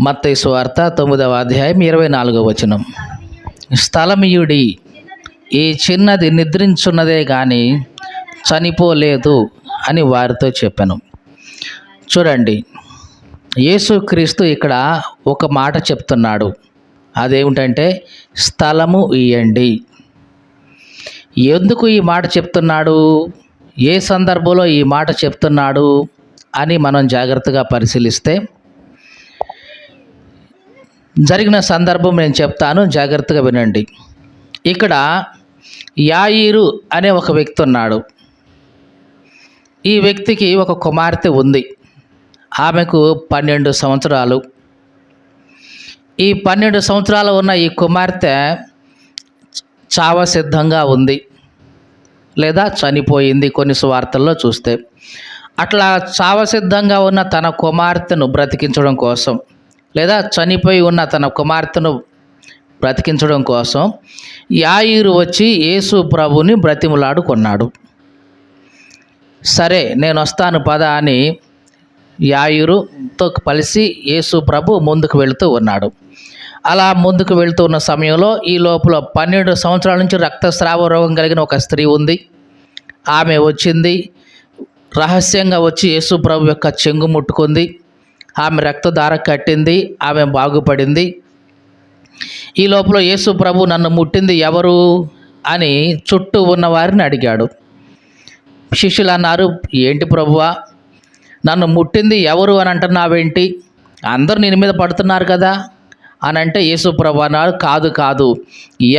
మత్తయి సువార్త 9వ అధ్యాయం 24వ వచనం. స్థలమియుడి, ఈ చిన్నది నిద్రించున్నదే గాని చనిపోలేదు అని వారితో చెప్పాను. చూడండి, యేసుక్రీస్తు ఇక్కడ ఒక మాట చెప్తున్నాడు. అదేమిటంటే స్థలము ఇయ్యండి. ఎందుకు ఈ మాట చెప్తున్నాడు, ఏ సందర్భంలో ఈ మాట చెప్తున్నాడు అని మనం జాగ్రత్తగా పరిశీలిస్తే జరిగిన సందర్భం నేను చెప్తాను, జాగ్రత్తగా వినండి. ఇక్కడ యాయీరు అనే ఒక వ్యక్తి ఉన్నాడు. ఈ వ్యక్తికి ఒక కుమార్తె ఉంది. ఆమెకు 12 సంవత్సరాలు. ఈ 12 సంవత్సరాలు ఉన్న ఈ కుమార్తె చావ సిద్ధంగా ఉంది, లేదా చనిపోయింది కొన్ని సువార్తల్లో చూస్తే. అట్లా చావ సిద్ధంగా ఉన్న తన కుమార్తెను బ్రతికించడం కోసం, లేదా చనిపోయి ఉన్న తన కుమార్తెను బ్రతికించడం కోసం యాయీరు వచ్చి యేసు ప్రభుని బ్రతిమలాడుకున్నాడు. సరే, నేను వస్తాను పద అని యాయీరుతో కలిసి యేసు ప్రభు ముందుకు వెళుతూ ఉన్నాడు. అలా ముందుకు వెళుతూ ఉన్న సమయంలో ఈ లోపల 12 సంవత్సరాల నుంచి రక్తస్రావ రోగం కలిగిన ఒక స్త్రీ ఉంది. ఆమె వచ్చింది, రహస్యంగా వచ్చి యేసు ప్రభు యొక్క చెంగు ముట్టుకుంది. ఆమె రక్తధార కట్టింది, ఆమె బాగుపడింది. ఈ లోపల యేసు ప్రభు నన్ను ముట్టింది ఎవరు అని చుట్టూ ఉన్న వారిని అడిగాడు. శిష్యులు అన్నారు, ఏంటి ప్రభువా, నన్ను ముట్టింది ఎవరు అని అంటున్నావేంటి? అందరూ నేను మీద పడుతున్నారు కదా అని అంటే యేసు ప్రభు అన్నాడు, కాదు కాదు,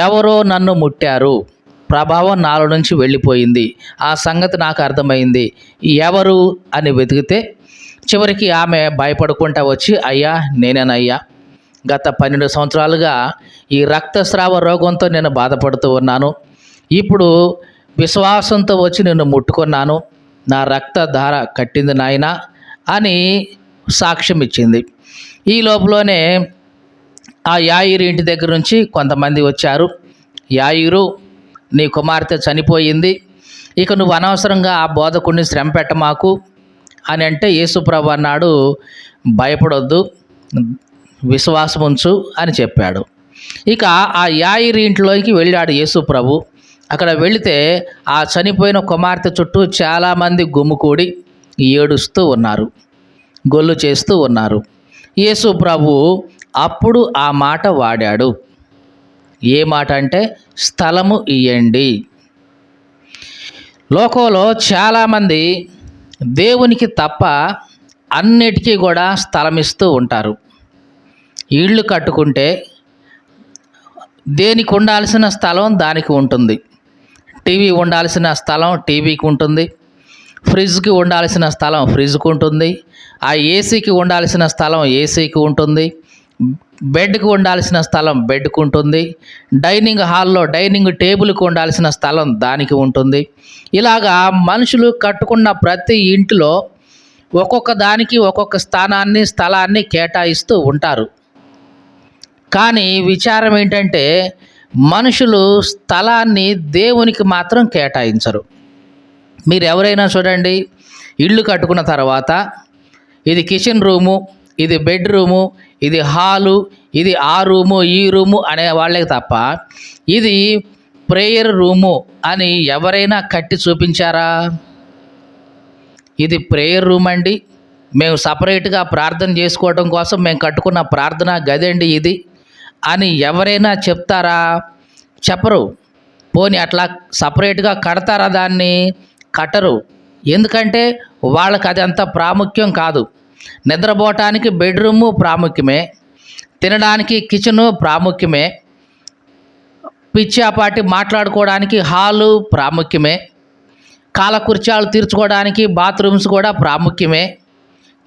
ఎవరో నన్ను ముట్టారు, ప్రభావం నాలో నుంచి వెళ్ళిపోయింది, ఆ సంగతి నాకు అర్థమైంది. ఎవరు అని వెతికితే చివరికి ఆమె భయపడుకుంటా వచ్చి, అయ్యా నేనేనయ్యా, గత 12 సంవత్సరాలుగా ఈ రక్తస్రావ రోగంతో నేను బాధపడుతూ ఉన్నాను. ఇప్పుడు విశ్వాసంతో వచ్చి నిన్ను ముట్టుకున్నాను, నా రక్తధార కట్టింది నాయన అని సాక్ష్యం ఇచ్చింది. ఈ లోపలనే ఆ యాయీరు ఇంటి దగ్గర నుంచి కొంతమంది వచ్చారు. యాయీరు, నీ కుమార్తె చనిపోయింది, ఇక నువ్వు అనవసరంగా ఆ బోధకుడిని శ్రమ పెట్టమాకు అని అంటే యేసుప్రభు అన్నాడు, భయపడొద్దు, విశ్వాసం ఉంచు అని చెప్పాడు. ఇక ఆ యాయీరు ఇంట్లోకి వెళ్ళాడు యేసుప్రభు. అక్కడ వెళితే ఆ చనిపోయిన కుమార్తె చుట్టూ చాలామంది గుమ్ముకూడి ఏడుస్తూ ఉన్నారు, గొల్లు చేస్తూ ఉన్నారు. యేసుప్రభు అప్పుడు ఆ మాట వాడాడు. ఏ మాట అంటే స్థలము ఇయ్యండి. లోకంలో చాలామంది దేవునికి తప్ప అన్నిటికీ కూడా స్థలం ఇస్తూ ఉంటారు. ఇళ్ళు కట్టుకుంటే దేనికి ఉండాల్సిన స్థలం దానికి ఉంటుంది. టీవీ ఉండాల్సిన స్థలం టీవీకి ఉంటుంది, ఫ్రిడ్జ్కి ఉండాల్సిన స్థలం ఫ్రిడ్జ్కి ఉంటుంది, ఆ ఏసీకి ఉండాల్సిన స్థలం ఏసీకి ఉంటుంది, బెడ్కి ఉండాల్సిన స్థలం బెడ్కి ఉంటుంది, డైనింగ్ హాల్లో డైనింగ్ టేబుల్కి ఉండాల్సిన స్థలం దానికి ఉంటుంది. ఇలాగా మనుషులు కట్టుకున్న ప్రతి ఇంటిలో ఒక్కొక్క దానికి ఒక్కొక్క స్థలాన్ని కేటాయిస్తూ ఉంటారు. కానీ విచారం ఏంటంటే మనుషులు స్థలాన్ని దేవునికి మాత్రం కేటాయించరు. మీరు ఎవరైనా చూడండి, ఇల్లు కట్టుకున్న తర్వాత ఇది కిచెన్ రూము, ఇది బెడ్రూము, ఇది హాలు, ఇది ఆ రూము ఈ రూము అనే వాళ్ళకి తప్ప ఇది ప్రేయర్ రూము అని ఎవరైనా కట్టి చూపించారా? ఇది ప్రేయర్ రూమ్ అండి, మేము సపరేట్గా ప్రార్థన చేసుకోవడం కోసం మేము కట్టుకున్న ప్రార్థనా గది అండి ఇది అని ఎవరైనా చెప్తారా? చెప్పరు. పోనీ అట్లా సపరేట్గా కడతారా? దాన్ని కట్టరు. ఎందుకంటే వాళ్ళకి అది అంత ప్రాముఖ్యం కాదు. నిద్రపోవటానికి బెడ్రూము ప్రాముఖ్యమే, తినడానికి కిచెను ప్రాముఖ్యమే, పిచ్చాపాటి మాట్లాడుకోవడానికి హాలు ప్రాముఖ్యమే, కాలకృత్యాలు తీర్చుకోవడానికి బాత్రూమ్స్ కూడా ప్రాముఖ్యమే.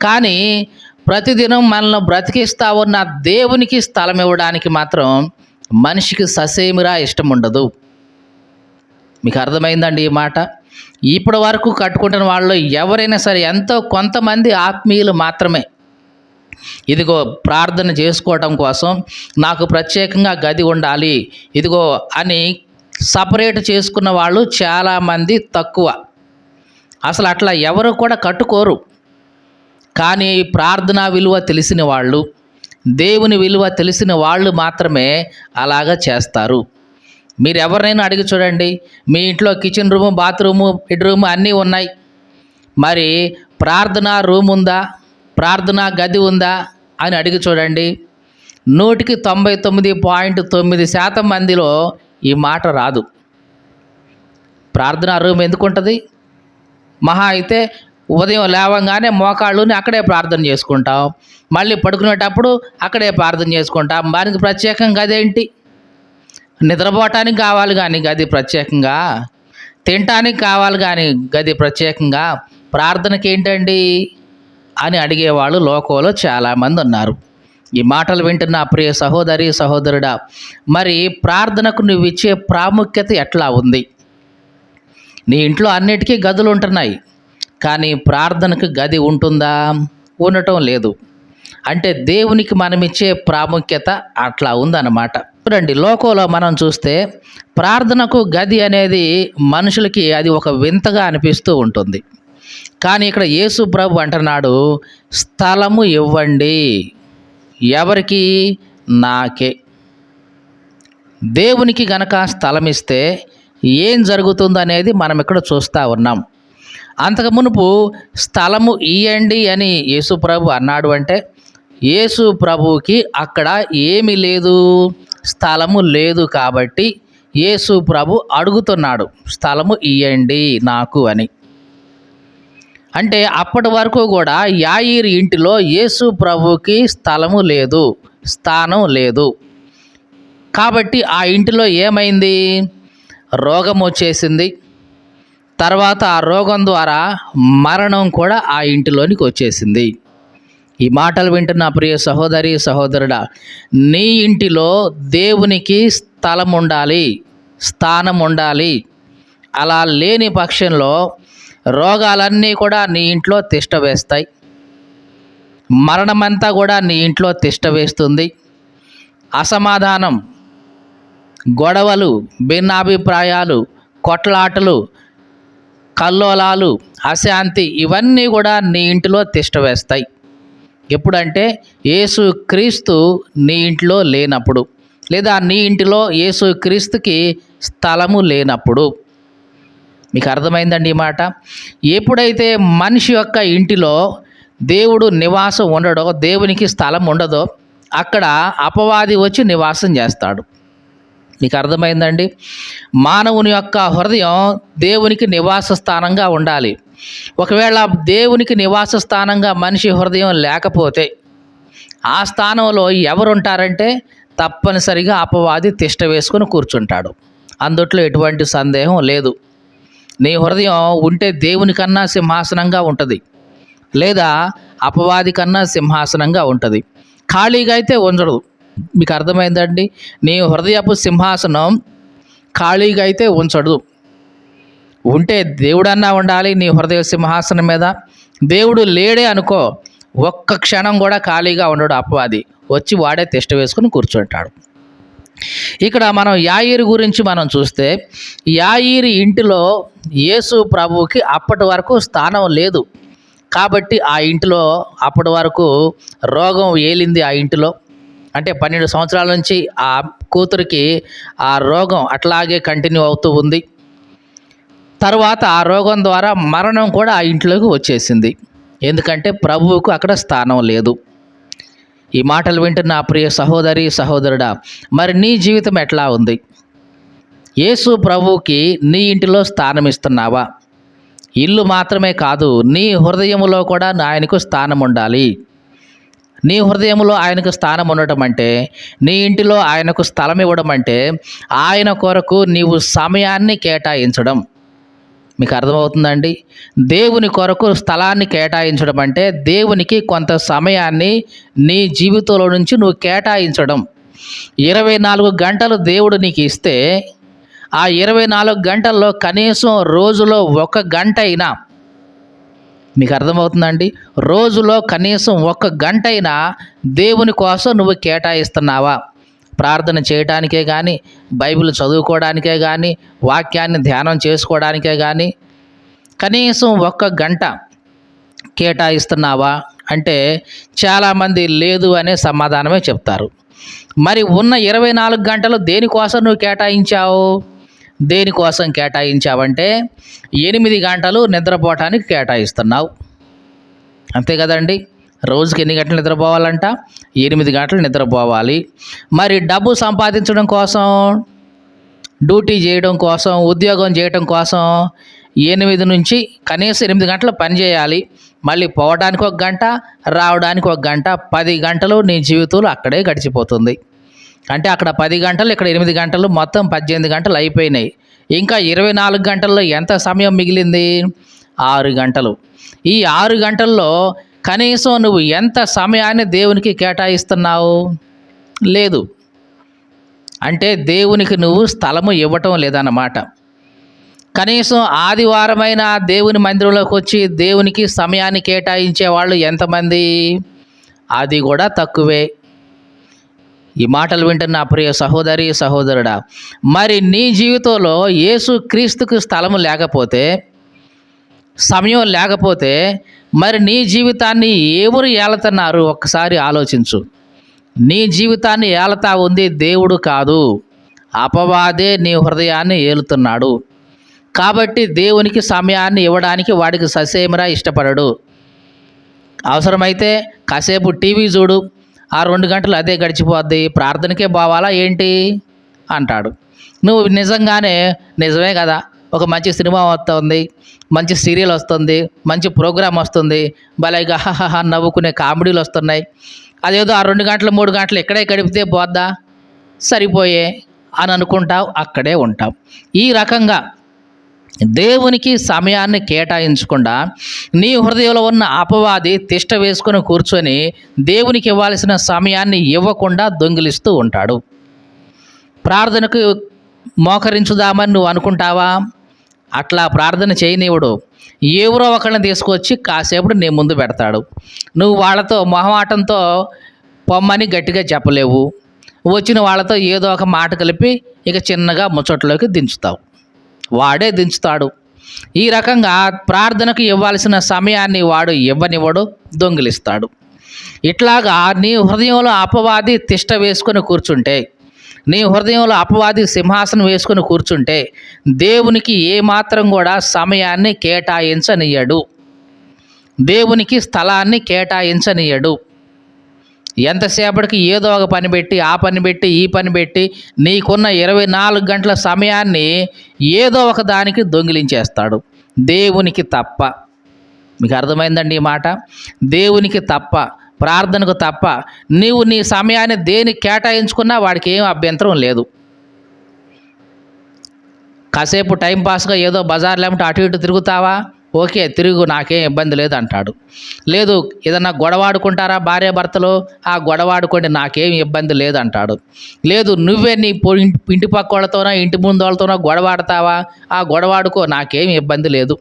కానీ ప్రతిదినం మనల్ని బ్రతికిస్తా ఉన్న దేవునికి స్థలం ఇవ్వడానికి మాత్రం మనిషికి ససేమిరా ఇష్టం ఉండదు. మీకు అర్థమైందండి ఈ మాట? ఇప్పటి వరకు కట్టుకుంటున్న వాళ్ళు ఎవరైనా సరే ఎంతో కొంతమంది ఆత్మీయులు మాత్రమే ఇదిగో ప్రార్థన చేసుకోవటం కోసం నాకు ప్రత్యేకంగా గది ఉండాలి ఇదిగో అని సపరేట్ చేసుకున్న వాళ్ళు చాలామంది తక్కువ. అసలు అట్లా ఎవరు కూడా కట్టుకోరు. కానీ ప్రార్థనా విలువ తెలిసిన వాళ్ళు, దేవుని విలువ తెలిసిన వాళ్ళు మాత్రమే అలాగా చేస్తారు. మీరు ఎవరినైనా అడిగి చూడండి, మీ ఇంట్లో కిచెన్ రూము, బాత్రూము, బెడ్రూము అన్నీ ఉన్నాయి, మరి ప్రార్థనా రూమ్ ఉందా, ప్రార్థనా గది ఉందా అని అడిగి చూడండి. 99.9% మందిలో ఈ మాట రాదు. ప్రార్థనా రూమ్ ఎందుకు ఉంటుంది? మహా అయితే ఉదయం లేవంగానే మోకాళ్ళుని అక్కడే ప్రార్థన చేసుకుంటాం, మళ్ళీ పడుకునేటప్పుడు అక్కడే ప్రార్థన చేసుకుంటాం. దానికి ప్రత్యేకంగా గదేంటి? నిద్రపోవటానికి కావాలి కానీ గది ప్రత్యేకంగా, తినటానికి కావాలి కానీ గది ప్రత్యేకంగా, ప్రార్థనకి ఏంటండి అని అడిగేవాళ్ళు లోకంలో చాలామంది ఉన్నారు. ఈ మాటలు వింటున్న ప్రియ సహోదరి సహోదరుడా, మరి ప్రార్థనకు నువ్వు ఇచ్చే ప్రాముఖ్యత ఎట్లా ఉంది? నీ ఇంట్లో అన్నిటికీ గదులు ఉంటున్నాయి, కానీ ప్రార్థనకు గది ఉంటుందా? ఉండటం లేదు. అంటే దేవునికి మనం ఇచ్చే ప్రాముఖ్యత అట్లా ఉందన్నమాట. చూడండి, లోకంలో మనం చూస్తే ప్రార్థనకు గది అనేది మనుషులకి అది ఒక వింతగా అనిపిస్తూ ఉంటుంది. కానీ ఇక్కడ యేసు ప్రభు అంటున్నాడు, స్థలము ఇవ్వండి. ఎవరికి? నాకే. దేవునికి గనక స్థలం ఇస్తే ఏం జరుగుతుందనేది మనం ఇక్కడ చూస్తూ ఉన్నాం. అంతకు మునుపు స్థలము ఇయ్యండి అని యేసు ప్రభు అన్నాడు అంటే, యేసు ప్రభువుకి అక్కడ ఏమీ లేదు, స్థలము లేదు. కాబట్టి యేసు ప్రభు అడుగుతున్నాడు, స్థలము ఇయ్యండి నాకు అని. అంటే అప్పటి వరకు కూడా యాయీరు ఇంటిలో యేసు ప్రభువుకి స్థలము లేదు, స్థానం లేదు. కాబట్టి ఆ ఇంటిలో ఏమైంది? రోగం వచ్చేసింది. తర్వాత ఆ రోగం ద్వారా మరణం కూడా ఆ ఇంటిలోనికి వచ్చేసింది. ఈ మాటలు వింటున్న ప్రియ సహోదరి సహోదరుడా, నీ ఇంటిలో దేవునికి స్థలం ఉండాలి, స్థానం ఉండాలి. అలా లేని పక్షంలో రోగాలన్నీ కూడా నీ ఇంట్లో తిష్ట వేస్తాయి, మరణమంతా కూడా నీ ఇంట్లో తిష్ట వేస్తుంది. అసమాధానం, గొడవలు, భిన్నాభిప్రాయాలు, కొట్లాటలు, కల్లోలాలు, అశాంతి ఇవన్నీ కూడా నీ ఇంటిలో తిష్ట వేస్తాయి. ఎప్పుడంటే యేసు క్రీస్తు నీ ఇంట్లో లేనప్పుడు, లేదా నీ ఇంటిలో యేసు క్రీస్తుకి స్థలము లేనప్పుడు. మీకు అర్థమైందండి ఈ మాట? ఎప్పుడైతే మనిషి యొక్క ఇంటిలో దేవుడు నివాసం ఉండడో, దేవునికి స్థలం ఉండదో, అక్కడ అపవాది వచ్చి నివాసం చేస్తాడు. మీకు అర్థమైందండి? మానవుని యొక్క హృదయం దేవునికి నివాస స్థానంగా ఉండాలి. ఒకవేళ దేవునికి నివాస స్థానంగా మనిషి హృదయం లేకపోతే ఆ స్థానంలో ఎవరుంటారంటే తప్పనిసరిగా అపవాది తిష్ట వేసుకొని కూర్చుంటాడు. అందుట్లో ఎటువంటి సందేహం లేదు. నీ హృదయం ఉంటే దేవుని కన్నా సింహాసనంగా ఉంటుంది, లేదా అపవాది కన్నా సింహాసనంగా ఉంటుంది. ఖాళీగా అయితే ఉంచడు. మీకు అర్థమైందండి? నీ హృదయపు సింహాసనం ఖాళీగా అయితే ఉంచడు. ఉంటే దేవుడన్నా ఉండాలి నీ హృదయ సింహాసనం మీద. దేవుడు లేడే అనుకో, ఒక్క క్షణం కూడా ఖాళీగా ఉండడు. అపవాది వచ్చి వాడే తిష్ట వేసుకుని కూర్చుంటాడు. ఇక్కడ మనం యాయీరు గురించి మనం చూస్తే, యాయీరు ఇంటిలో యేసు ప్రభువుకి అప్పటి వరకు స్థానం లేదు. కాబట్టి ఆ ఇంటిలో అప్పటి వరకు రోగం ఏలింది. ఆ ఇంటిలో అంటే 12 సంవత్సరాల నుంచి ఆ కూతురికి ఆ రోగం అట్లాగే కంటిన్యూ అవుతూ ఉంది. తర్వాత ఆ రోగం ద్వారా మరణం కూడా ఆ ఇంట్లోకి వచ్చేసింది. ఎందుకంటే ప్రభువుకు అక్కడ స్థానం లేదు. ఈ మాటలు వింటున్న ప్రియ సహోదరి సహోదరుడా, మరి నీ జీవితం ఎట్లా ఉంది? యేసు ప్రభువుకి నీ ఇంటిలో స్థానం ఇస్తున్నావా? ఇల్లు మాత్రమే కాదు, నీ హృదయములో కూడా ఆయనకు స్థానం ఉండాలి. నీ హృదయంలో ఆయనకు స్థానం ఉండటం అంటే, నీ ఇంటిలో ఆయనకు స్థలం ఇవ్వడం అంటే, ఆయన కొరకు నీవు సమయాన్ని కేటాయించడం. మీకు అర్థమవుతుందండి? దేవుని కొరకు స్థలాన్ని కేటాయించడం అంటే దేవునికి కొంత సమయాన్ని నీ జీవితంలో నుంచి నువ్వు కేటాయించడం. 24 గంటలు దేవుడు నీకు ఇస్తే ఆ 24 గంటల్లో కనీసం రోజులో 1 గంట అయినా, మీకు అర్థమవుతుందండి, రోజులో కనీసం 1 గంట అయినా దేవుని కోసం నువ్వు కేటాయిస్తున్నావా? ప్రార్థన చేయడానికే కానీ, బైబిల్ చదువుకోవడానికే కానీ, వాక్యాన్ని ధ్యానం చేసుకోవడానికే కానీ కనీసం 1 గంట కేటాయిస్తున్నావా అంటే చాలామంది లేదు అనే సమాధానమే చెప్తారు. మరి ఉన్న 24 గంటలు దేనికోసం నువ్వు కేటాయించావు? దేనికోసం కేటాయించావంటే 8 గంటలు నిద్రపోవటానికి కేటాయిస్తున్నావు. అంతే కదండి. రోజుకి ఎన్ని గంటలు నిద్రపోవాలంట? 8 గంటలు నిద్రపోవాలి. మరి డబ్బు సంపాదించడం కోసం, డ్యూటీ చేయడం కోసం, ఉద్యోగం చేయడం కోసం 8 నుంచి కనీసం 8 గంటలు పని చేయాలి. మళ్ళీ పోవడానికి 1 గంట, రావడానికి 1 గంట, 10 గంటలు నీ జీవితంలో అక్కడే గడిచిపోతుంది. అంటే అక్కడ 10 గంటలు, ఇక్కడ 8 గంటలు, మొత్తం 18 గంటలు అయిపోయినాయి. ఇంకా 24 గంటల్లో ఎంత సమయం మిగిలింది? 6 గంటలు. ఈ 6 గంటల్లో కనీసం నువ్వు ఎంత సమయాన్ని దేవునికి కేటాయిస్తున్నావు? లేదు. అంటే దేవునికి నువ్వు స్థలము ఇవ్వటం లేదన్నమాట. కనీసం ఆదివారమైన దేవుని మందిరంలోకి వచ్చి దేవునికి సమయాన్ని కేటాయించే వాళ్ళు ఎంతమంది? అది కూడా తక్కువే. ఈ మాటలు వింటున్న ప్రియ సహోదరి సహోదరుడా, మరి నీ జీవితంలో యేసు క్రీస్తుకు స్థలము లేకపోతే, సమయం లేకపోతే, మరి నీ జీవితాన్ని ఎవరు ఏలుతున్నారు? ఒక్కసారి ఆలోచించు. నీ జీవితాన్ని ఏలతా ఉంది దేవుడు కాదు, అపవాదే నీ హృదయాన్ని ఏలుతున్నాడు. కాబట్టి దేవునికి సమయాన్ని ఇవ్వడానికి వాడికి ససేమిరా ఇష్టపడడు. అవసరమైతే కాసేపు టీవీ చూడు, ఆ 2 గంటలు అదే గడిచిపోద్ది, ప్రార్థనకే పోవాలా ఏంటి అంటాడు. నువ్వు నిజంగానే నిజమే కదా, ఒక మంచి సినిమా వస్తుంది, మంచి సీరియల్ వస్తుంది, మంచి ప్రోగ్రాం వస్తుంది, భలేగా హహహ నవ్వుకునే కామెడీలు వస్తున్నాయి, అదేదో ఆ 2 గంటలు 3 గంటలు ఇక్కడే గడిపితే పోద్దా, సరిపోయే అని అనుకుంటావు, అక్కడే ఉంటావు. ఈ రకంగా దేవునికి సమయాన్ని కేటాయించకుండా నీ హృదయంలో ఉన్న అపవాది తిష్ట వేసుకొని కూర్చొని దేవునికి ఇవ్వాల్సిన సమయాన్ని ఇవ్వకుండా దొంగిలిస్తూ ఉంటాడు. ప్రార్థనకు మోకరించుదామని నువ్వు అనుకుంటావా? అట్లా ప్రార్థన చేయనీవుడు. ఎవరో ఒకళ్ళని తీసుకొచ్చి కాసేపుడు నీ ముందు పెడతాడు. నువ్వు వాళ్ళతో మొహమాటంతో పొమ్మని గట్టిగా చెప్పలేవు. వచ్చిన వాళ్ళతో ఏదో ఒక మాట కలిపి ఇక చిన్నగా ముచ్చట్లోకి దించుతావు, వాడే దించుతాడు. ఈ రకంగా ప్రార్థనకు ఇవ్వాల్సిన సమయాన్ని వాడు ఇవ్వనివ్వడు, దొంగిలిస్తాడు. ఇట్లాగా నీ హృదయంలో అపవాది తిష్ట వేసుకొని కూర్చుంటే, నీ హృదయంలో అపవాది సింహాసనం వేసుకొని కూర్చుంటే దేవునికి ఏమాత్రం కూడా సమయాన్ని కేటాయించనీయడు, దేవునికి స్థలాన్ని కేటాయించనీయడు. ఎంతసేపటికి ఏదో ఒక పని పెట్టి, ఆ పని పెట్టి, ఈ పని పెట్టి నీకున్న 24 గంటల సమయాన్ని ఏదో ఒక దానికి దొంగిలించేస్తాడు, దేవునికి తప్ప. మీకు అర్థమైందండి ఈ మాట? దేవునికి తప్ప, ప్రార్థనకు తప్ప నీవు నీ సమయాన్ని దేనికి కేటాయించుకున్నా వాడికి ఏం అభ్యంతరం లేదు. కాసేపు టైంపాస్గా ఏదో బజార్ లేకుంటే అటు ఇటు తిరుగుతావా? ఓకే, తిరుగు, నాకేం ఇబ్బంది లేదు అంటాడు. లేదు, ఏదన్నా గొడవాడుకుంటారా భార్య భర్తలు? ఆ గొడవాడుకోండి, నాకేం ఇబ్బంది లేదు అంటాడు. లేదు, నువ్వే నీ ఇంటి పక్క వాళ్ళతోనో ఇంటి ముందు వాళ్ళతోనో గొడవాడతావా? ఆ గొడవాడుకో, నాకేం ఇబ్బంది లేదు.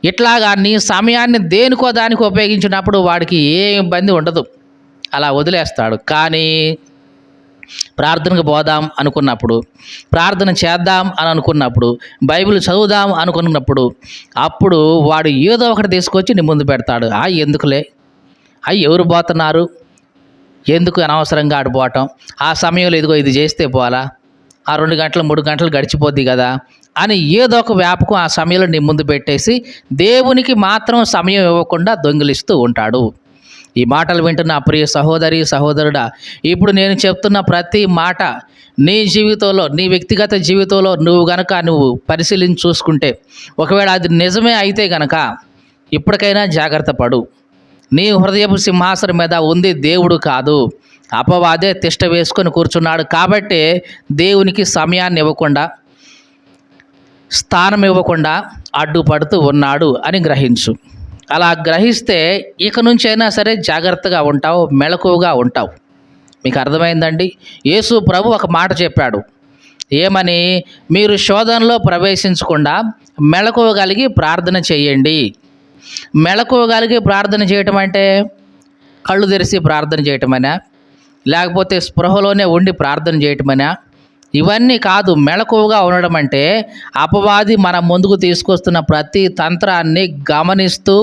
ఇట్లాగా నీ సమయాన్ని దేనికో దానికి ఉపయోగించినప్పుడు వాడికి ఏ ఇబ్బంది ఉండదు, అలా వదిలేస్తాడు. కానీ ప్రార్థనకు పోదాం అనుకున్నప్పుడు, ప్రార్థన చేద్దాం అని అనుకున్నప్పుడు, బైబిల్ చదువుదాం అనుకున్నప్పుడు, అప్పుడు వాడు ఏదో ఒకటి తీసుకొచ్చి నీ ముందు పెడతాడు. ఎందుకులే, ఎవరు పోతున్నారు, ఎందుకు అనవసరంగా ఆడిపోవటం, ఆ సమయంలో ఇదిగో ఇది చేస్తే పోలా, ఆ 2 గంటలు 3 గంటలు గడిచిపోద్ది కదా అని ఏదో ఒక వ్యాపకం ఆ సమయంలో నీ ముందు పెట్టేసి దేవునికి మాత్రం సమయం ఇవ్వకుండా దొంగిలిస్తూ ఉంటాడు. ఈ మాటలు వింటున్న ప్రియ సహోదరి సహోదరుడా, ఇప్పుడు నేను చెప్తున్న ప్రతి మాట నీ జీవితంలో, నీ వ్యక్తిగత జీవితంలో నువ్వు పరిశీలించి చూసుకుంటే, ఒకవేళ అది నిజమే అయితే గనక ఇప్పటికైనా జాగ్రత్త పడు. నీ హృదయపు సింహాసనం మీద ఉంది దేవుడు కాదు, అపవాదే తిష్ట వేసుకొని కూర్చున్నాడు. కాబట్టి దేవునికి సమయాన్ని ఇవ్వకుండా, స్థానం ఇవ్వకుండా అడ్డుపడుతూ ఉన్నాడు అని గ్రహించు. అలా గ్రహిస్తే ఇక నుంచైనా సరే జాగ్రత్తగా ఉంటావు, మెలకువగా ఉంటావు. మీకు అర్థమైందండి? యేసు ప్రభు ఒక మాట చెప్పాడు. ఏమని? మీరు శోధనలో ప్రవేశించకుండా మెలకువగలిగి ప్రార్థన చేయండి. మెలకువగలిగి ప్రార్థన చేయటం అంటే కళ్ళు తెరిచి ప్రార్థన చేయటమనా, లేకపోతే స్పృహలోనే ఉండి ప్రార్థన చేయటమనా? ఇవన్నీ కాదు. మెలకువగా ఉండడం అంటే అపవాది మన ముందుకు తీసుకొస్తున్న ప్రతి తంత్రాన్ని గమనిస్తూ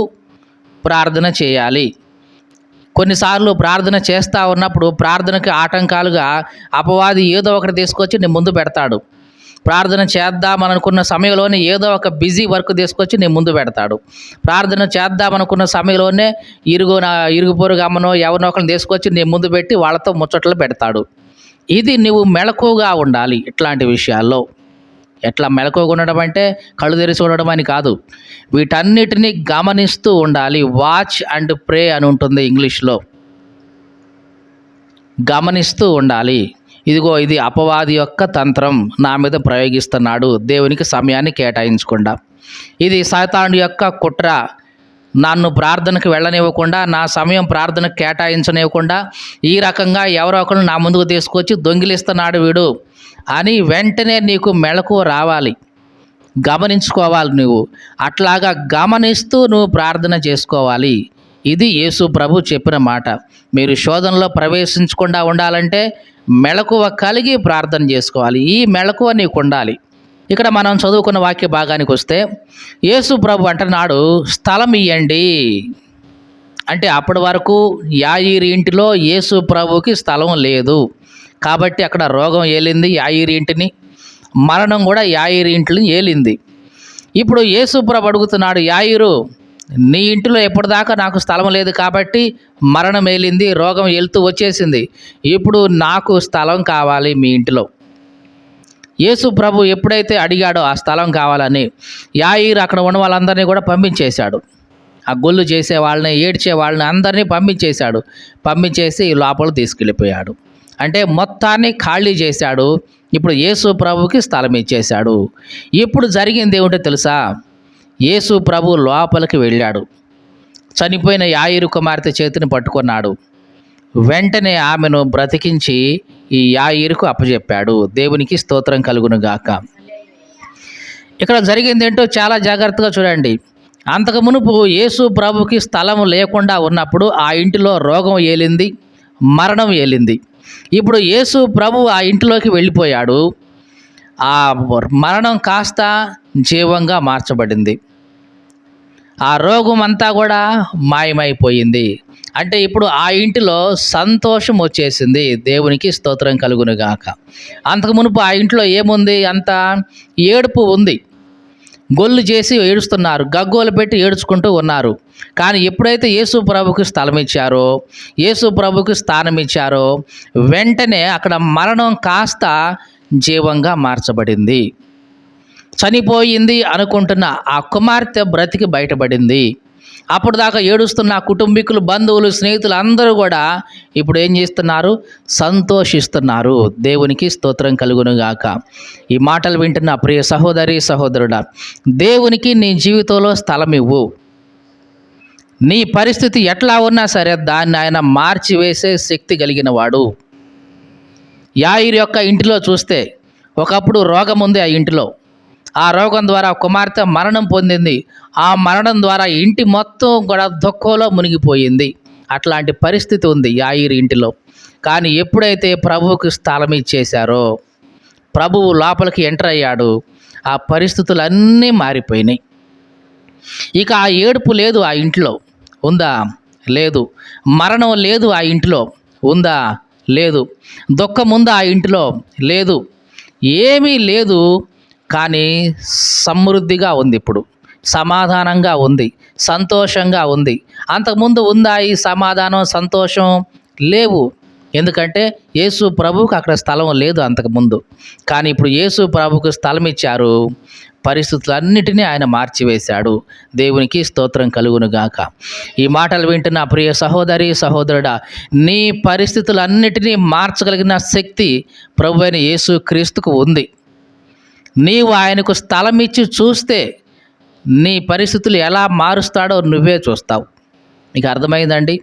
ప్రార్థన చేయాలి. కొన్నిసార్లు ప్రార్థన చేస్తూ ఉన్నప్పుడు ప్రార్థనకి ఆటంకాలుగా అపవాది ఏదో ఒకటి తీసుకొచ్చి నీ ముందు పెడతాడు. ప్రార్థన చేద్దామనుకున్న సమయంలోనే ఏదో ఒక బిజీ వర్క్ తీసుకొచ్చి నీ ముందు పెడతాడు. ప్రార్థన చేద్దామనుకున్న సమయంలోనే ఇరుగు పొరుగు అమ్మనో ఎవరినో ఒకరిని తీసుకొచ్చి నీ ముందు పెట్టి వాళ్ళతో ముచ్చట్లు పెడతాడు. ఇది నువ్వు మెలకువగా ఉండాలి. ఇట్లాంటి విషయాల్లో ఎట్లా మెలకువగా ఉండడం అంటే కళ్ళు తెరిచి ఉండడం అని కాదు, వీటన్నిటినీ గమనిస్తూ ఉండాలి. వాచ్ అండ్ ప్రే అని ఉంటుంది ఇంగ్లీష్లో. గమనిస్తూ ఉండాలి. ఇదిగో ఇది అపవాది యొక్క తంత్రం నా మీద ప్రయోగిస్తున్నాడు, దేవునికి సమయాన్ని కేటాయించకుండా. ఇది సాతాను యొక్క కుట్ర, నన్ను ప్రార్థనకు వెళ్ళనివ్వకుండా, నా సమయం ప్రార్థనకు కేటాయించనివ్వకుండా ఈ రకంగా ఎవరో ఒకరు నా ముందుకు తీసుకొచ్చి దొంగిలిస్తున్నాడు వీడు అని వెంటనే నీకు మెళకువ రావాలి, గమనించుకోవాలి. నువ్వు అట్లాగా గమనిస్తూ నువ్వు ప్రార్థన చేసుకోవాలి. ఇది యేసు ప్రభు చెప్పిన మాట. మీరు శోధనలో ప్రవేశించకుండా ఉండాలంటే మెళకువ కలిగి ప్రార్థన చేసుకోవాలి. ఈ మెళకువ నీకు ఉండాలి. ఇక్కడ మనం చదువుకున్న వాక్య భాగానికి వస్తే యేసు ప్రభు అంటున్నాడు, స్థలం ఇయ్యండి. అంటే అప్పటి వరకు యాయీరు ఇంటిలో యేసు ప్రభుకి స్థలం లేదు కాబట్టి అక్కడ రోగం ఏలింది యాయీరు ఇంటిని, మరణం కూడా యాయీరు ఇంటిని ఏలింది. ఇప్పుడు యేసు ప్రభు అడుగుతున్నాడు, యాయీరు నీ ఇంటిలో ఎప్పటిదాకా నాకు స్థలం లేదు కాబట్టి మరణం ఏలింది, రోగం వెళ్తూ వచ్చేసింది, ఇప్పుడు నాకు స్థలం కావాలి మీ ఇంటిలో. యేసు ప్రభు ఎప్పుడైతే అడిగాడో ఆ స్థలం కావాలని, యాయీరు అక్కడ ఉన్న వాళ్ళందరినీ కూడా పంపించేశాడు. ఆ గొల్లు చేసే వాళ్ళని, ఏడ్చే వాళ్ళని అందరినీ పంపించేసి లోపల తీసుకెళ్ళిపోయాడు. అంటే మొత్తాన్ని ఖాళీ చేశాడు. ఇప్పుడు యేసు ప్రభుకి స్థలం ఇచ్చేశాడు. ఇప్పుడు జరిగింది ఏమిటో తెలుసా? యేసు ప్రభు లోపలికి వెళ్ళాడు, చనిపోయిన యాయీరు కుమార్తె చేతిని పట్టుకున్నాడు, వెంటనే ఆమెను బ్రతికించి ఈ యాయీరుకు అప్పచెప్పాడు. దేవునికి స్తోత్రం కలుగును గాక. ఇక్కడ జరిగింది ఏంటో చాలా జాగ్రత్తగా చూడండి. అంతకు మునుపు యేసు ప్రభుకి స్థలం లేకుండా ఉన్నప్పుడు ఆ ఇంటిలో రోగం ఏలింది, మరణం ఏలింది. ఇప్పుడు యేసు ప్రభు ఆ ఇంటిలోకి వెళ్ళిపోయాడు. ఆ మరణం కాస్త జీవంగా మార్చబడింది, ఆ రోగం అంతా కూడా మాయమైపోయింది. అంటే ఇప్పుడు ఆ ఇంటిలో సంతోషం వచ్చేసింది. దేవునికి స్తోత్రం కలుగును గాక. అంతకు మునుపు ఆ ఇంట్లో ఏముంది? అంత ఏడుపు ఉంది, గొల్లు చేసి ఏడుస్తున్నారు, గగ్గోలు పెట్టి ఏడుచుకుంటూ ఉన్నారు. కానీ ఎప్పుడైతే యేసు ప్రభుకి స్థలం ఇచ్చారో, యేసు ప్రభుకి స్థానం ఇచ్చారో, వెంటనే అక్కడ మరణం కాస్త జీవంగా మార్చబడింది. చనిపోయింది అనుకుంటున్న ఆ కుమార్తె బ్రతికి బయటపడింది. అప్పుడు దాకా ఏడుస్తున్న కుటుంబీకులు, బంధువులు, స్నేహితులు అందరూ కూడా ఇప్పుడు ఏం చేస్తున్నారు? సంతోషిస్తున్నారు. దేవునికి స్తోత్రం కలుగును గాక. ఈ మాటలు వింటున్న ప్రియ సహోదరి, సహోదరుడా, దేవునికి నీ జీవితంలో స్థలం ఇవ్వు. నీ పరిస్థితి ఎట్లా ఉన్నా సరే దాన్ని ఆయన మార్చివేసే శక్తి కలిగిన వాడు. యాయీరు యొక్క ఇంటిలో చూస్తే ఒకప్పుడు రోగం ఉంది ఆ ఇంటిలో. ఆ రోగం ద్వారా కుమార్తె మరణం పొందింది. ఆ మరణం ద్వారా ఇంటి మొత్తం కూడా దుఃఖంలో మునిగిపోయింది. అట్లాంటి పరిస్థితి ఉంది యాయీరు ఇంటిలో. కానీ ఎప్పుడైతే ప్రభువుకి స్థలం ఇచ్చేశారో, ప్రభువు లోపలికి ఎంటర్ అయ్యాడు, ఆ పరిస్థితులన్నీ మారిపోయినాయి. ఇక ఆ ఏడుపు లేదు ఆ ఇంట్లో, ఉందా? లేదు. మరణం లేదు ఆ ఇంటిలో, ఉందా? లేదు. దుఃఖం ఉందా ఆ ఇంటిలో? లేదు. ఏమీ లేదు. కానీ సమృద్ధిగా ఉంది, ఇప్పుడు సమాధానంగా ఉంది, సంతోషంగా ఉంది. అంతకుముందు ఉందా ఈ సమాధానం, సంతోషం? లేవు. ఎందుకంటే యేసు ప్రభువుకి అక్కడ స్థలం లేదు అంతకుముందు. కానీ ఇప్పుడు యేసు ప్రభువుకు స్థలం ఇచ్చారు, పరిస్థితులన్నిటినీ ఆయన మార్చివేశాడు. దేవునికి స్తోత్రం కలుగును గాక. ఈ మాటలు వింటున్న ప్రియ సహోదరి, సహోదరుడా, నీ పరిస్థితులన్నిటినీ మార్చగలిగిన శక్తి ప్రభువైన యేసు క్రీస్తుకు ఉంది. నీవు ఆయనకు స్థలం ఇచ్చి చూస్తే నీ పరిస్థితులు ఎలా మారుస్తాడో నువ్వే చూస్తావు. మీకు అర్థమైందండి?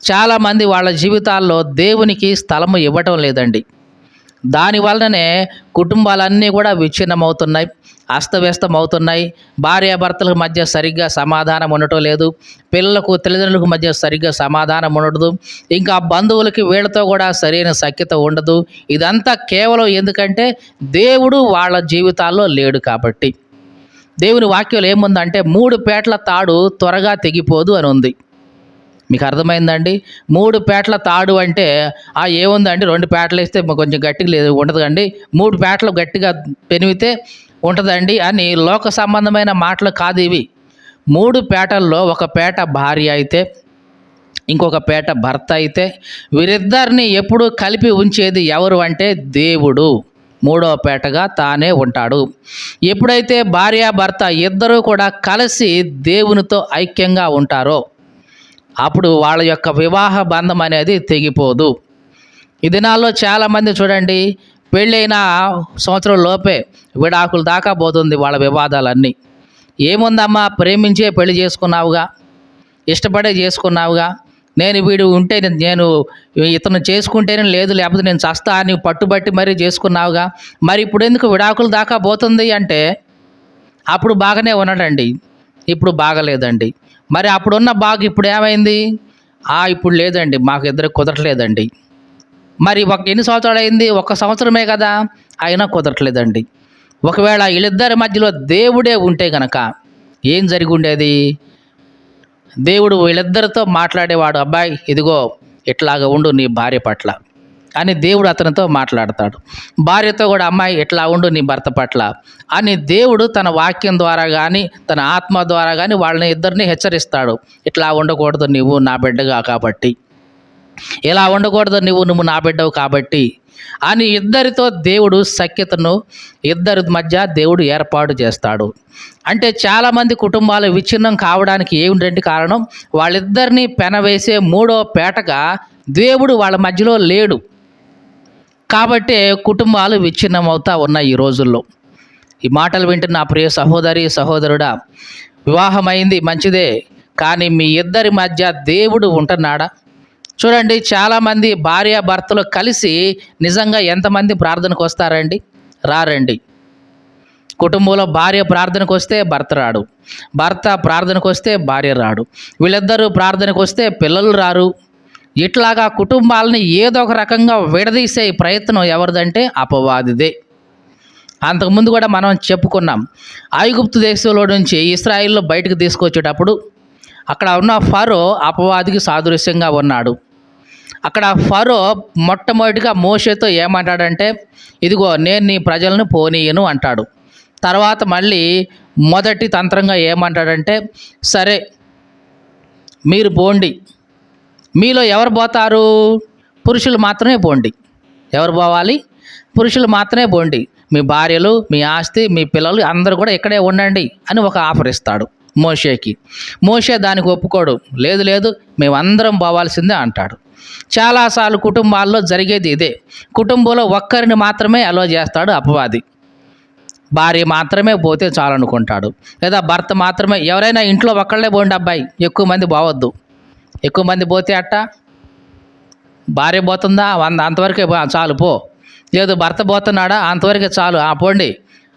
చాలామంది వాళ్ళ జీవితాల్లో దేవునికి స్థలము ఇవ్వటం లేదండి. దానివల్లనే కుటుంబాలన్నీ కూడా విచ్ఛిన్నమవుతున్నాయి, అస్తవ్యస్తమవుతున్నాయి. భార్యాభర్తల మధ్య సరిగ్గా సమాధానం ఉండటం లేదు, పిల్లలకు తల్లిదండ్రులకు మధ్య సరిగ్గా సమాధానం ఉండదు, ఇంకా బంధువులకి వీళ్ళతో కూడా సరైన సఖ్యత ఉండదు. ఇదంతా కేవలం ఎందుకంటే దేవుడు వాళ్ళ జీవితాల్లో లేడు కాబట్టి. దేవుని వాక్యంలో ఏముందంటే 3 పేటల తాడు త్వరగా తెగిపోదు అని ఉంది. మీకు అర్థమైందండి? 3 పేటల తాడు అంటే ఏముందండి 2 పేటలు వేస్తే కొంచెం గట్టిగా లేదు ఉండదండి, 3 పేటలు గట్టిగా పెనివితే ఉంటుందండి అని లోక సంబంధమైన మాటలు కాదు ఇవి. 3 పేటల్లో ఒక పేట భార్య అయితే, ఇంకొక పేట భర్త అయితే, వీరిద్దరిని ఎప్పుడు కలిపి ఉంచేది ఎవరు అంటే దేవుడు మూడవ పేటగా తానే ఉంటాడు. ఎప్పుడైతే భార్య భర్త ఇద్దరూ కూడా కలిసి దేవునితో ఐక్యంగా ఉంటారో అప్పుడు వాళ్ళ యొక్క వివాహ బంధం అనేది తెగిపోదు. ఈ దినాల్లో చాలామంది చూడండి, పెళ్ళైన సంవత్సరం లోపే విడాకులు దాకా పోతుంది వాళ్ళ వివాదాలన్నీ. ఏముందమ్మా, ప్రేమించే పెళ్లి చేసుకున్నావుగా, ఇష్టపడే చేసుకున్నావుగా, నేను వీడు ఉంటే నేను ఇతను చేసుకుంటేనే లేదు లేకపోతే నేను చస్తా అని పట్టుబట్టి మరీ చేసుకున్నావుగా, మరి ఇప్పుడు ఎందుకు విడాకులు దాకా పోతుంది అంటే అప్పుడు బాగానే ఉన్నాడండి, ఇప్పుడు బాగలేదండి. మరి అప్పుడున్న బాగు ఇప్పుడు ఏమైంది? ఇప్పుడు లేదండి, మాకు ఇద్దరికి కుదరట్లేదండి. మరి ఎన్ని సంవత్సరాలు అయింది? 1 సంవత్సరమే కదా, అయినా కుదరట్లేదండి. ఒకవేళ వీళ్ళిద్దరి మధ్యలో దేవుడే ఉంటే గనక ఏం జరిగి ఉండేది? దేవుడు వీళ్ళిద్దరితో మాట్లాడేవాడు, అబ్బాయి ఇదిగో ఇట్లాగా ఉండు నీ భార్య పట్ల అని దేవుడు అతనితో మాట్లాడతాడు. భార్యతో కూడా అమ్మాయి ఇట్లా ఉండు నీ భర్త పట్ల అని దేవుడు తన వాక్యం ద్వారా కానీ తన ఆత్మ ద్వారా కానీ వాళ్ళని ఇద్దరిని హెచ్చరిస్తాడు. ఇట్లా ఉండకూడదు నువ్వు నా బిడ్డగా కాబట్టి, ఇలా ఉండకూడదు నువ్వు నా బిడ్డవు కాబట్టి అని ఇద్దరితో దేవుడు సఖ్యతను ఇద్దరి మధ్య దేవుడు ఏర్పాటు చేస్తాడు. అంటే చాలామంది కుటుంబాలు విచ్ఛిన్నం కావడానికి ఏమిటంటే కారణం, వాళ్ళిద్దరినీ పెనవేసే మూడో పేటగా దేవుడు వాళ్ళ మధ్యలో లేడు కాబట్టే కుటుంబాలు విచ్ఛిన్నం అవుతా ఉన్నాయి ఈ రోజుల్లో. ఈ మాటలు వింటున్న నా ప్రియ సహోదరి సహోదరుడా, వివాహమైంది మంచిదే, కానీ మీ ఇద్దరి మధ్య దేవుడు ఉంటున్నాడా? చూడండి, చాలామంది భార్య భర్తలు కలిసి నిజంగా ఎంతమంది ప్రార్థనకు వస్తారండి? రారండి. కుటుంబంలో భార్య ప్రార్థనకు వస్తే భర్త రాడు, భర్త ప్రార్థనకు వస్తే భార్య రాడు, వీళ్ళిద్దరూ ప్రార్థనకు వస్తే పిల్లలు రారు. ఇట్లాగా కుటుంబాలని ఏదో ఒక రకంగా విడదీసే ప్రయత్నం ఎవరిదంటే అపవాదిదే. అంతకుముందు కూడా మనం చెప్పుకున్నాం, ఐగుప్తు దేశంలో నుంచి ఇశ్రాయేలు బయటకు తీసుకొచ్చేటప్పుడు అక్కడ ఉన్న ఫరో అపవాదికి సాదృశ్యంగా ఉన్నాడు. అక్కడ ఫరో మొట్టమొదటిగా మోషేతో ఏమంటాడంటే, ఇదిగో నేను నీ ప్రజలను పోనీయను అంటాడు. తర్వాత మళ్ళీ మొదటి తంత్రంగా ఏమంటాడంటే, సరే మీరు పోండి, మీలో ఎవరు పోతారు? పురుషులు మాత్రమే పోండి. ఎవరు పోవాలి? పురుషులు మాత్రమే పోండి, మీ భార్యలు, మీ ఆస్తి, మీ పిల్లలు అందరూ కూడా ఇక్కడే ఉండండి అని ఒక ఆఫర్ ఇస్తాడు మోషేకి. మోషే దానికి ఒప్పుకోడు, లేదు లేదు మేమందరం పోవాల్సిందే అంటాడు. చాలాసార్లు కుటుంబాల్లో జరిగేది ఇదే. కుటుంబంలో ఒక్కరిని మాత్రమే అలో చేస్తాడు అపవాది. భార్య మాత్రమే పోతే చాలనుకుంటాడు, లేదా భర్త మాత్రమే. ఎవరైనా ఇంట్లో ఒక్కళ్ళే పోండి అబ్బాయి, ఎక్కువ మంది పోవద్దు. ఎక్కువ మంది పోతే అట్ట భార్య పోతుందా, అంతవరకే చాలు పో, లేదు భర్త పోతున్నాడా అంతవరకే చాలు పోండి,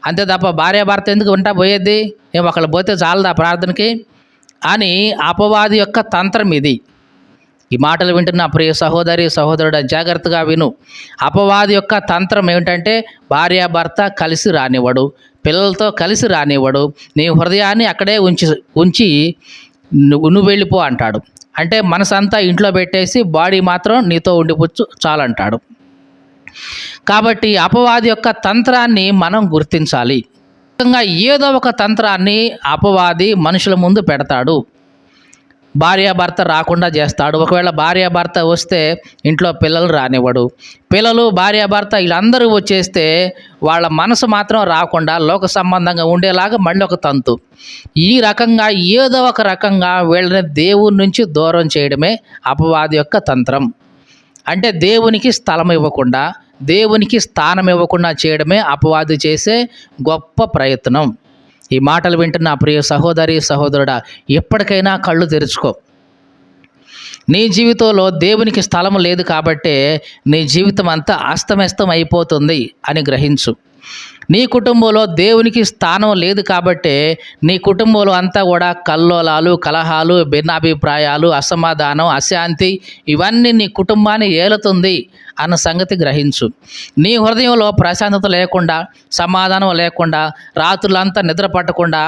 అంతే తప్ప భార్య భర్త ఎందుకు ఉంటా పోయేది, ఒకళ్ళు పోతే చాలదా ప్రార్థనకి అని అపవాది యొక్క తంత్రం ఇది. ఈ మాటలు వింటున్న ప్రియ సహోదరి సహోదరుడు జాగ్రత్తగా విను. అపవాది యొక్క తంత్రం ఏమిటంటే భార్య భర్త కలిసి రానివ్వడు, పిల్లలతో కలిసి రానివ్వడు, నీ హృదయాన్ని అక్కడే ఉంచి నువ్వు వెళ్ళిపో అంటాడు. అంటే మనసంతా ఇంట్లో పెట్టేసి బాడీ మాత్రం నీతో ఉండిపోవచ్చు చాలంటాడు. కాబట్టి అపవాది యొక్క తంత్రాన్ని మనం గుర్తించాలి. ఏదో ఒక తంత్రాన్ని అపవాది మనుషుల ముందు పెడతాడు, భార్యాభర్త రాకుండా చేస్తాడు. ఒకవేళ భార్యాభర్త వస్తే ఇంట్లో పిల్లలు రానివ్వడు, పిల్లలు భార్యాభర్త వీళ్ళందరూ వచ్చేస్తే వాళ్ళ మనసు మాత్రం రాకుండా లోక సంబంధంగా ఉండేలాగా మళ్ళీ ఒక తంతు. ఈ రకంగా ఏదో ఒక రకంగా వీళ్ళని దేవుని నుంచి దూరం చేయడమే అపవాది యొక్క తంత్రం. అంటే దేవునికి స్థలం ఇవ్వకుండా, దేవునికి స్థానం ఇవ్వకుండా చేయడమే అపవాది చేసే గొప్ప ప్రయత్నం. ఈ మాటలు వింటున్న ప్రియ సహోదరి సహోదరుడా, ఎప్పటికైనా కళ్ళు తెరుచుకో. నీ జీవితంలో దేవునికి స్థలం లేదు కాబట్టే నీ జీవితం అంతా అస్తవ్యస్తం అయిపోతుంది అని గ్రహించు. నీ కుటుంబంలో దేవునికి స్థానం లేదు కాబట్టే నీ కుటుంబంలో అంతా కూడా కల్లోలాలు, కలహాలు, భిన్నాభిప్రాయాలు, అసమాధానం, అశాంతి ఇవన్నీ నీ కుటుంబాన్ని ఏలుతుంది అన్న సంగతి గ్రహించు. నీ హృదయంలో ప్రశాంతత లేకుండా, సమాధానం లేకుండా, రాత్రులంతా నిద్ర పట్టకుండా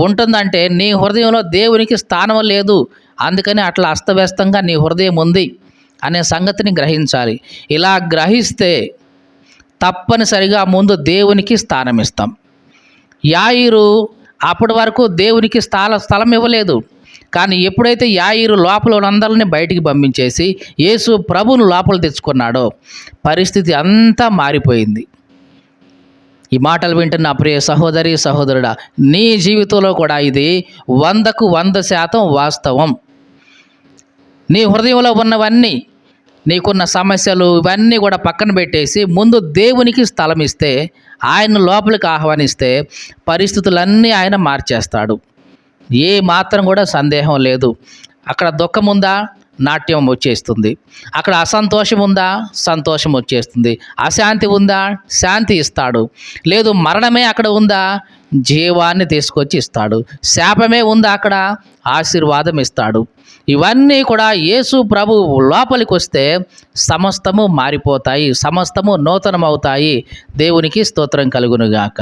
ఉంటుందంటే నీ హృదయంలో దేవునికి స్థానం లేదు అందుకని అట్లా అస్తవ్యస్తంగా నీ హృదయం ఉంది అనే సంగతిని గ్రహించాలి. ఇలా గ్రహిస్తే తప్పనిసరిగా ముందు దేవునికి స్థానం ఇస్తాం. యాయిరు అప్పటి వరకు దేవునికి స్థలం ఇవ్వలేదు. కానీ ఎప్పుడైతే యాయిరు లోపల ఉన్నందరిని బయటికి పంపించేసి యేసు ప్రభువును లోపల తెచ్చుకున్నాడో పరిస్థితి అంతా మారిపోయింది. ఈ మాటలు వింటున్న ప్రియ సహోదరి సహోదరుడా, నీ జీవితంలో కూడా ఇది 100కు 100% వాస్తవం. నీ హృదయంలో ఉన్నవన్నీ, నీకున్న సమస్యలు ఇవన్నీ కూడా పక్కన పెట్టేసి ముందు దేవునికి స్థలం ఇస్తే, ఆయన లోపలికి ఆహ్వానిస్తే పరిస్థితులన్నీ ఆయన మార్చేస్తాడు. ఏ మాత్రం కూడా సందేహం లేదు. అక్కడ దుఃఖం ఉందా, నాట్యం వచ్చేస్తుంది. అక్కడ అసంతోషం ఉందా, సంతోషం వచ్చేస్తుంది. అశాంతి ఉందా, శాంతి ఇస్తాడు. లేదు మరణమే అక్కడ ఉందా, జీవాన్ని తీసుకొచ్చి ఇస్తాడు. శాపమే ఉందా, అక్కడ ఆశీర్వాదం ఇస్తాడు. ఇవన్నీ కూడా యేసు ప్రభు లోపలికి వస్తే సమస్తము మారిపోతాయి, సమస్తము నూతనమవుతాయి. దేవునికి స్తోత్రం కలుగునుగాక.